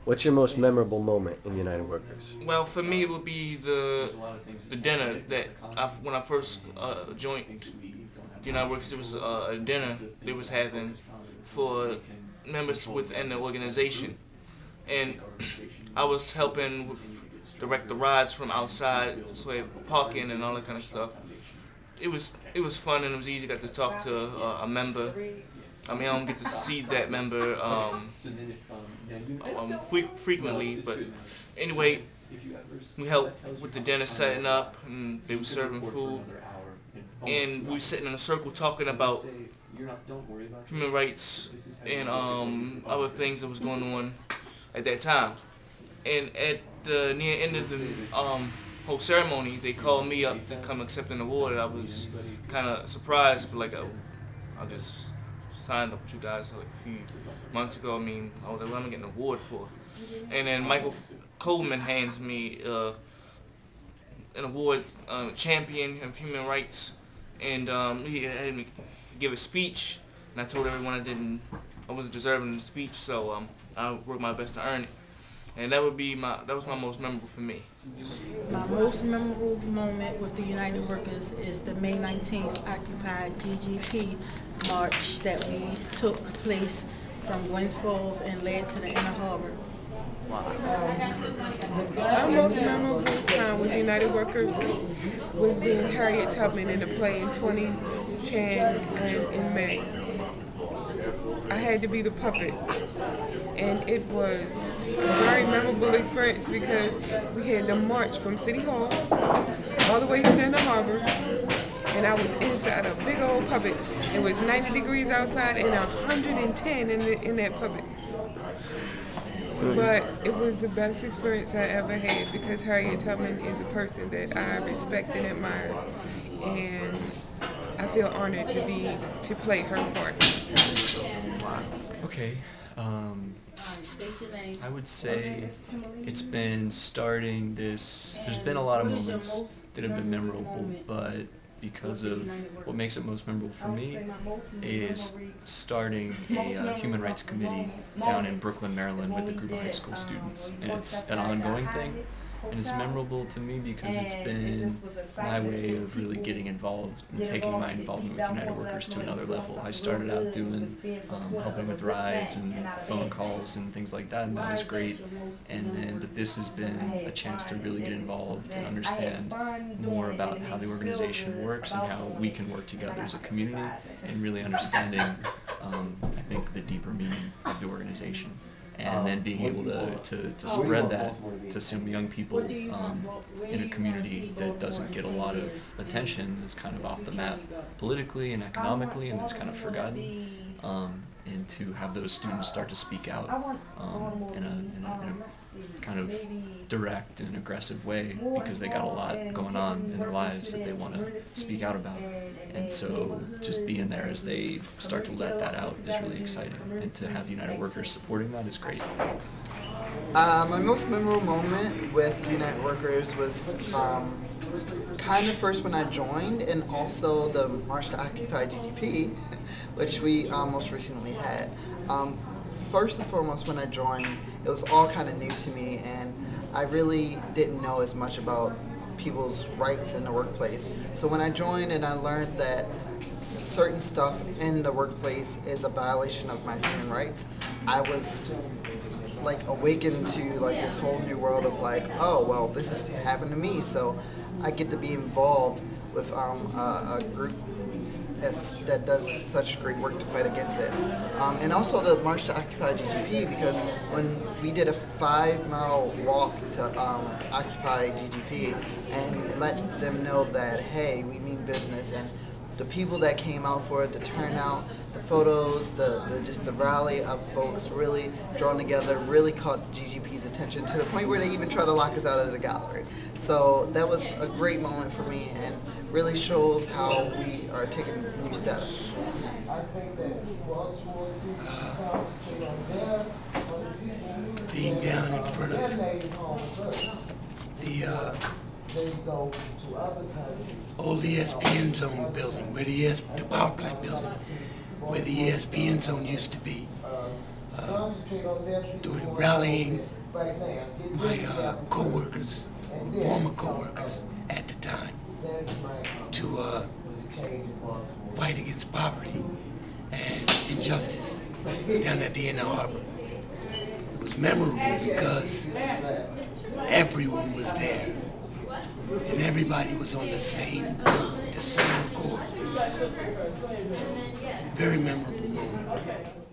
What's your most memorable moment in United Workers? Well, for me, it would be the dinner that when I first joined the United Workers. There was a dinner they was having for members within the organization, and I was helping with direct the rides from outside, so parking and all that kind of stuff. It was fun and it was easy. Got to talk to a member. I mean, I don't get to see that member frequently, but anyway, we helped with the dinner setting up, and they were serving food, and we were sitting in a circle talking about human rights and other things that was going on at that time. And at the near end of the whole ceremony, they called me up to come accept an award. I was kind of surprised, but like I just signed up with you guys like a few months ago. I mean, I was like, what am I getting an award for? And then Michael Coleman hands me an award, champion of human rights, and he had me give a speech, and I told everyone I wasn't deserving of the speech, so I worked my best to earn it. And that was my most memorable for me. My most memorable moment with the United Workers is the May 19th Occupy GGP march that we took place from Gwynns Falls and led to the Inner Harbor. My most memorable time with United Workers was being Harriet Tubman in the play in 2010 and in May. I had to be the puppet, and it was a very memorable experience because we had to march from City Hall all the way to the Harbor, and I was inside a big old puppet. It was 90 degrees outside and 110 in that puppet. But it was the best experience I ever had because Harriet Tubman is a person that I respect and admire, and I feel honored to play her part. Okay, I would say it's been starting this. There's been a lot of moments that have been memorable, but because of what makes it most memorable for me is starting a human rights committee down in Brooklyn, Maryland with a group of high school students. And it's an ongoing thing, and it's memorable to me because it's been my way of really getting involved and taking my involvement with United Workers to another level. I started out doing helping with rides and phone calls and things like that, and that was great. And then, but this has been a chance to really get involved and understand more about how the organization works and how we can work together as a community, and really understanding, I think, the deeper meaning of the organization. And then being able to spread that to some young people in a community that doesn't get a lot of attention, that's kind of off the map politically and economically, and that's kind of forgotten. And to have those students start to speak out in a kind of direct and aggressive way because they got a lot going on in their lives that they want to speak out about. And so just being there as they start to let that out is really exciting. And to have United Workers supporting that is great. My most memorable moment with United Workers was kind of first when I joined, and also the March to Occupy GGP, which we most recently had. First and foremost, when I joined, it was all kind of new to me, and I really didn't know as much about people's rights in the workplace. So when I joined and I learned that certain stuff in the workplace is a violation of my human rights, I was like awakened to like this whole new world of like, oh well, this has happened to me, so I get to be involved with a group that does such great work to fight against it. And also the March to Occupy GGP, because when we did a 5-mile walk to Occupy GGP and let them know that, hey, we mean business, and the people that came out for it, the turnout, the photos, just the rally of folks really drawn together, really caught GGP's attention to the point where they even tried to lock us out of the gallery. So that was a great moment for me and really shows how we are taking new steps. Being down in front of the old ESPN Zone building, where the power plant building, where the ESPN Zone used to be. doing rallying my co-workers, former co-workers at the time, to fight against poverty and injustice down at the Inner Harbor. It was memorable because everyone was there and everybody was on the same note, the same accord. Very memorable moment.